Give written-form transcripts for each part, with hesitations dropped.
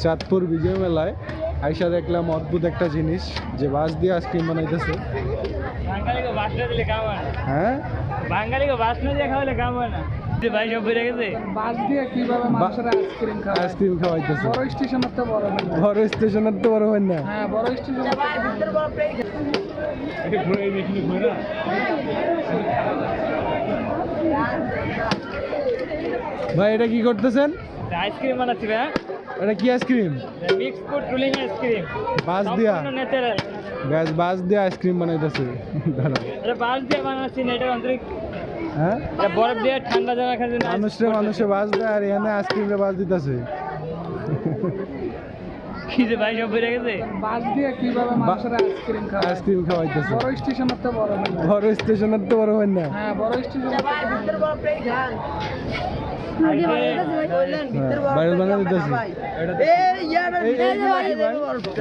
চাঁদপুর বিজয় মেলায় আইসা দেখলাম অদ্ভুত একটা জিনিস, যে বাঁশ দিয়ে আইসক্রিম বানাইতেছে। হ্যাঁ, বাঙালিকে বাস না দিয়ে খাওয়ালে কাম হয় না। ভাই সব বেড়ে গেছে বাস দিয়ে কিভাবে মানুষের আইসক্রিম খায়? আইসক্রিম খাওয়াইতেছে। বড় স্টেশনের তো বড় হয় না। বড় স্টেশনের তো বড় হয় না। হ্যাঁ, বড় স্টেশনের ভাই এটা কি করতেছেন? আইসক্রিম বানাচ্ছি ভাই। এটা কি ice cream? Mix fruit ruling ice cream বাঁশ দিয়া? ন্যাচারাল। গ্যাস বাঁশ দিয়ে আইসক্রিম বানাইতেছে। দাঁড়াও। এটা বাস দিয়ে বানাচ্ছি না, এটা আন্তরিক। হ্যাঁ, এটা বরফ দিয়ে ঠান্ডা জায়গা খাওয়ার জন্য মানুষে বাঁশ দেয় আর এখানে আইসক্রিমে বাঁশ দিতেছে। কি যে ভাই সব বেড়ে গেছে। বাস দিয়ে কিভাবে মানুষের আইসক্রিম খায়? আইসক্রিম খাওয়াইতেছে। বড় স্টেশনের তো বড় হয় না। বড় স্টেশনের তো বড় হয় না। হ্যাঁ, বড় স্টেশনের বাইরে বানিয়ে দিতেছে।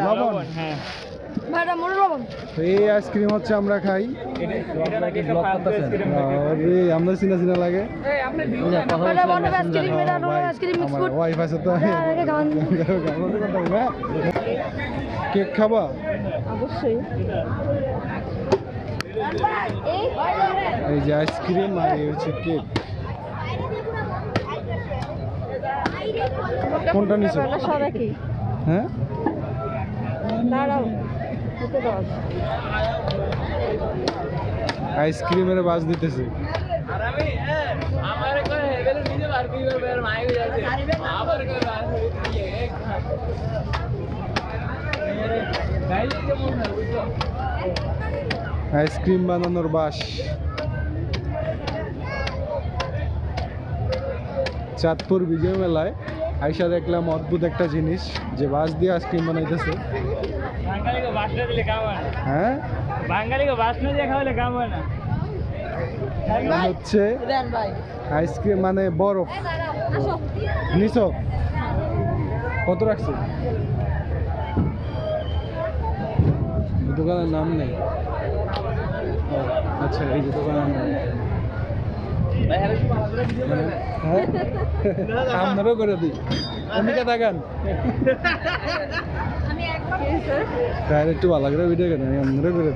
লবণ। হ্যাঁ, এই আইসক্রিম হচ্ছে আমরা খাই। এটা নাকি একটা ফালতু আইসক্রিম নাকি? আরে আমরা চিনা চিনা লাগে। আপনি ওয়াইফ আছে তো। কেক খাবা? অবশ্যই। এই যে আইসক্রিম আর এই হচ্ছে কেক। কোনটা নিছো? সব একই। হ্যাঁ, দাঁড়াও, আইসক্রিমের বাস দিতেছে। আর আমি আমার করে হেভেল নিজে বার কি করবে আর মাই হয়ে যাচ্ছে আবার করে বার হয়ে গাইলে কেমন হয় বুঝছো? আইসক্রিম বানানোর বাস। চাঁদপুর বিজয় মেলায় আইসা দেখলাম অদ্ভুত একটা জিনিস, যে বাঁশ দিয়ে আইসক্রিম বানাইতেছে। বাঙালিকে বাস না দিলে কাম হয় না। হ্যাঁ, বাঙালিকে বাস না দিয়ে খাওয়ালে কাম হয় না। হচ্ছে আইসক্রিম মানে বরফ। নিছো? কত রাখছে? দোকানের নাম নেই। ও, আচ্ছা, এই যে দোকানের নাম। হ্যাঁ, আপনারও করে দিই। এমনিকে দেখান। তাহলে একটু ভালো করে ভিডিও করেন, আপনারও করে